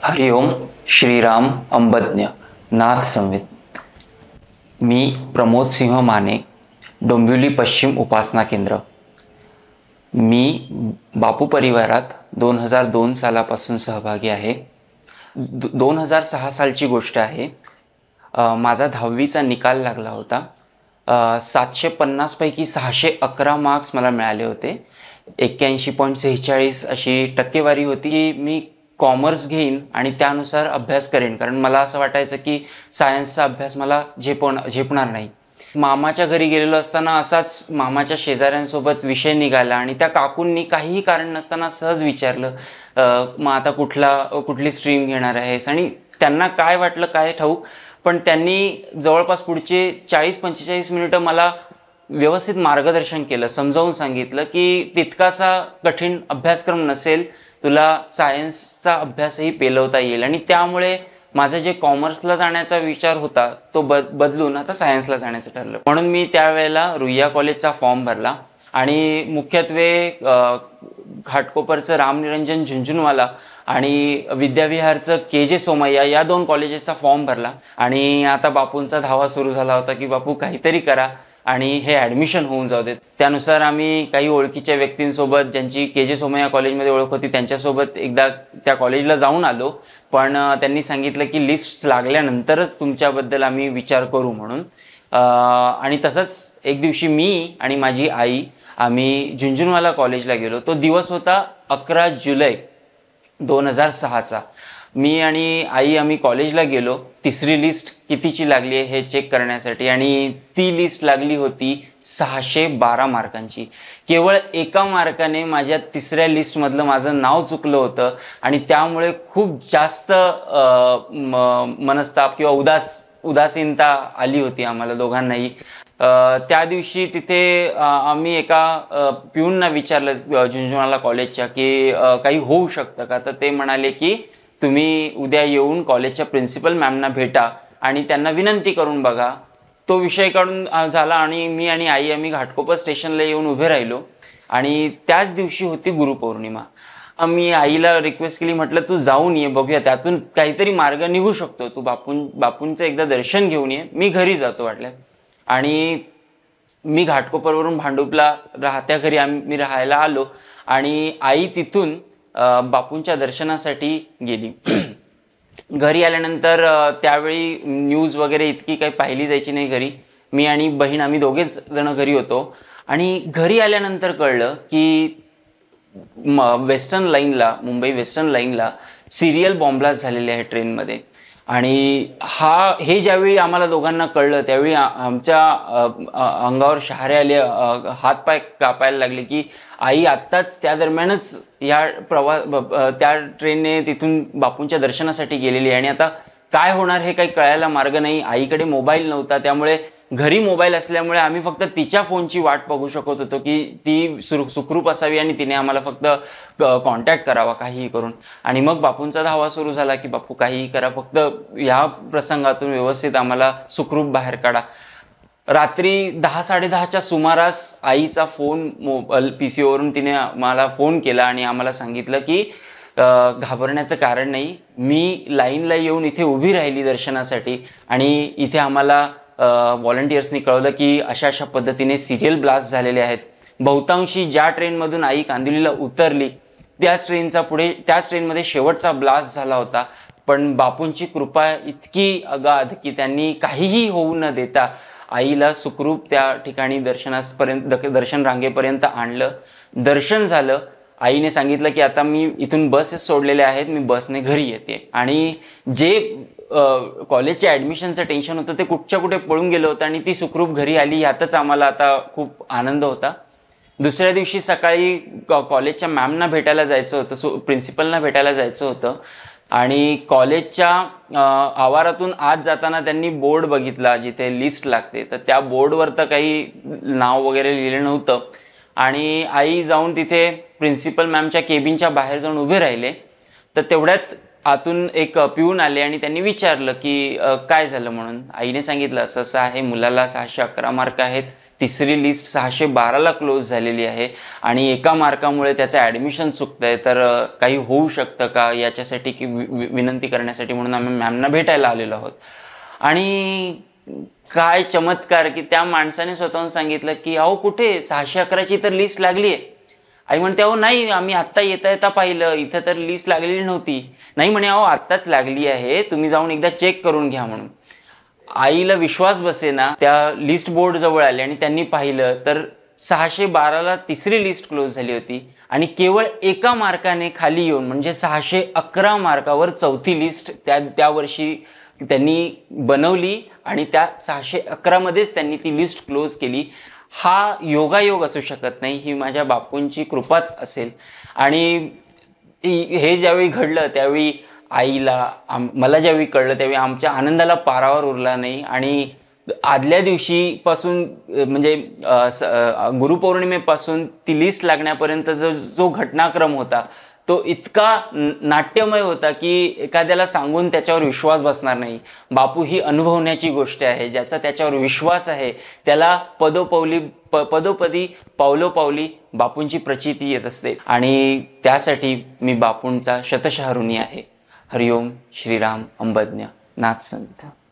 हरिओम श्रीराम अंबज्ञ नाथ संवित। मी प्रमोद सिंह माने, डोंबिवली पश्चिम उपासना केंद्र। मी बापू परिवारात 2002 सालापासून सहभागी आहे। 2006 सालची गोष्ट आहे। माझा 10वीचा निकाल लागला होता। 750 पैकी 611 मार्क्स मला मिळाले होते। 81.46 अशी टक्केवारी होती की मी कॉमर्स घेईन आणि त्यानुसार अभ्यास करेन, कारण मला असं वाटायचं की सायन्सचा अभ्यास मला झेपणार नाही। मामाच्या घरी गेलेलो असताना असाच मामाच्या शेजाऱ्यांसोबत विषय निघाला आणि त्या काकूंनी काहीही कारण नसताना सहज विचारलं, मग आता कुठली स्ट्रीम घेणार आहेस? आणि त्यांना काय वाटलं काय ठाऊक, पण त्यांनी जवळपास पुढचे 40-45 मिनिटं मला व्यवस्थित मार्गदर्शन केलं, समजावून सांगितलं की तितकासा कठीण अभ्यासक्रम नसेल, तुला सायन्सचा अभ्यासही पेलवता येईल। आणि त्यामुळे माझं जे कॉमर्सला जाण्याचा विचार होता तो बदलून आता सायन्सला जाण्याचं ठरलं। म्हणून मी त्यावेळेला रुईया कॉलेजचा फॉर्म भरला आणि मुख्यत्वे घाटकोपरचं रामनिरंजन झुंझुनवाला आणि विद्याविहारचं के.जे. सोमय्या या 2 कॉलेजेसचा फॉर्म भरला। आणि आता बापूंचा धावा सुरू झाला होता की बापू काहीतरी करा आणि हे ॲडमिशन होऊन जाऊ देत। त्यानुसार आम्ही काही ओळखीच्या व्यक्तींसोबत, ज्यांची के.जे. सोमय्या कॉलेजमध्ये ओळख होती, त्यांच्यासोबत एकदा त्या कॉलेजला जाऊन आलो। पण त्यांनी सांगितलं की लिस्ट लागल्यानंतरच तुमच्याबद्दल आम्ही विचार करू म्हणून। आणि तसंच एक दिवशी मी आणि माझी आई आम्ही झुंझुनवाला कॉलेजला गेलो। तो दिवस होता 11 जुलै 2006चा। मी आणि आई आम्ही कॉलेजला गेलो, तिसरी लिस्ट कितीची लागली आहे हे चेक करण्यासाठी, आणि ती लिस्ट लागली होती 612 मार्कांची। केवळ 1 मार्काने माझ्या तिसऱ्या लिस्टमधलं माझं नाव चुकलं होतं आणि त्यामुळे खूप जास्त मनस्ताप किंवा उदासीनता आली होती आम्हाला दोघांनाही। त्या दिवशी तिथे आम्ही एका पिऊनना विचारलं झुंझुनवाला कॉलेजच्या की काही होऊ शकतं का? तर ते म्हणाले की तुम्ही उद्या येऊन कॉलेजच्या प्रिन्सिपल मॅमना भेटा आणि त्यांना विनंती करून बघा। तो विषय काढून झाला आणि मी आणि आई आम्ही घाटकोपर स्टेशनला येऊन उभे राहिलो। आणि त्याच दिवशी होती गुरुपौर्णिमा। आम्ही आईला रिक्वेस्ट केली, म्हटलं तू जाऊन ये, बघूया त्यातून काहीतरी मार्ग निघू शकतो, तू बापूंचं एकदा दर्शन घेऊन ये, मी घरी जातो वाटलं। आणि मी घाटकोपरवरून भांडुपला राहत्या घरी मी राहायला आलो आणि आई तिथून बापूंच्या दर्शनासाठी गेली। घरी आल्यानंतर त्यावेळी न्यूज वगैरे इतकी काही पाहिली जायची नाही घरी। मी आणि बहीण आम्ही दोघेच जण घरी होतो। आणि घरी आल्यानंतर कळलं की मुंबई वेस्टर्न लाईनला सिरियल बॉम्बलास्ट झालेले आहे ट्रेनमध्ये। आणि हे ज्यावेळी आम्हाला दोघांना कळलं त्यावेळी आमच्या अंगावर शहारे आले, हातपाय कापायला लागले की आई आत्ताच त्या दरम्यानच त्या ट्रेनने तिथून बापूंच्या दर्शनासाठी गेलेली आहे आणि आता काय होणार हे काही कळायला मार्ग नाही। आईकडे मोबाईल नव्हता, त्यामुळे घरी मोबाईल असल्यामुळे आम्ही फक्त तिच्या फोनची वाट बघू शकत होतो की ती सुखरूप असावी आणि तिने आम्हाला फक्त कॉन्टॅक्ट करावा काहीही करून। आणि मग बापूंचा धावा सुरू झाला की बापू काहीही करा, फक्त ह्या प्रसंगातून व्यवस्थित आम्हाला सुखरूप बाहेर काढा। रात्री 10-10:30च्या सुमारास आईचा फोन PC-वरून तिने मला फोन केला आणि आम्हाला सांगितलं की घाबरण्याचं कारण नाही, मी लाईनला येऊन इथे उभी राहिली दर्शनासाठी आणि इथे आम्हाला व्हॉलंटियर्सनी कळवलं की अशा पद्धतीने सिरियल ब्लास्ट झालेले आहेत। बहुतांशी ज्या ट्रेनमधून आई कांदिवलीला उतरली त्याच ट्रेनमध्ये शेवटचा ब्लास्ट झाला होता। पण बापूंची कृपा इतकी अगाध की त्यांनी काहीही होऊ न देता आईला सुखरूप त्या ठिकाणी दर्शन रांगेपर्यंत आणलं। दर्शन झालं। आईने सांगितलं की आता मी इथून बसेस सोडलेल्या आहेत, मी बसने घरी येते। आणि जे कॉलेजच्या ॲडमिशनचं टेन्शन होतं ते कुठे पळून गेलं होतं आणि ती सुखरूप घरी आली, यातच आम्हाला आता खूप आनंद होता। दुसऱ्या दिवशी सकाळी कॉलेजच्या मॅमना भेटायला जायचं होतं, प्रिन्सिपलना भेटायला जायचं होतं। आणि कॉलेजच्या आवारातून आत जाताना त्यांनी बोर्ड बघितला जिथे लिस्ट लागते, तर त्या बोर्डवर तर काही नाव वगैरे लिहिलं नव्हतं। आणि आई जाऊन तिथे प्रिन्सिपल मॅमच्या केबिनच्या बाहेर जाऊन उभे राहिले, तर तेवढ्यात आतून एक पिऊन आले आणि त्यांनी विचारलं की काय झालं म्हणून। आईने सांगितलं असं आहे, मुलाला 611 मार्क आहेत, तिसरी लिस्ट 612ला क्लोज झालेली आहे आणि एका मार्कामुळे त्याचं ॲडमिशन चुकतं आहे, तर काही होऊ शकतं का याच्यासाठी की विनंती करण्यासाठी म्हणून आम्ही मॅमना भेटायला आलेलो आहोत. आणि काय चमत्कार की त्या माणसाने स्वतःहून सांगितलं की अहो कुठे 611ची तर लिस्ट लागली आहे. आई म्हणते अहो नाही, आम्ही आत्ता येता येता पाहिलं, इथं तर लिस्ट लागलेली नव्हती. नाही म्हणे अहो आत्ताच लागली आहे, तुम्ही जाऊन एकदा चेक करून घ्या म्हणून. आईला विश्वास बसेना. त्या लिस्ट बोर्ड जवळ आले आणि त्यांनी पाहिलं तर 612ला तिसरी लिस्ट क्लोज झाली होती आणि केवळ एका मार्काने खाली येऊन म्हणजे 611 मार्कावर चौथी लिस्ट त्या वर्षी त्यांनी बनवली आणि त्या 611मध्येच त्यांनी ती लिस्ट क्लोज केली. हा योगायोग असू शकत नाही, ही माझ्या बापूंची कृपाच असेल. आणि हे ज्यावेळी घडलं त्यावेळी आईला मला ज्यावेळी कळलं त्यावेळी आमच्या आनंदाला पारावर उरला नाही. आणि आदल्या दिवशीपासून म्हणजे गुरुपौर्णिमेपासून ती लिस्ट लागण्यापर्यंत जो घटनाक्रम होता तो इतका नाट्यमय होता की एखाद्याला सांगून त्याच्यावर विश्वास बसणार नाही. बापू ही अनुभवण्याची गोष्ट आहे. ज्याचा त्याच्यावर विश्वास आहे त्याला पदोपदी पावलोपावली बापूंची प्रचिती येत असते. आणि त्यासाठी मी बापूंचा शतशः ऋणी आहे. हरिओम श्रीराम अंबज्ञ नाथ संत.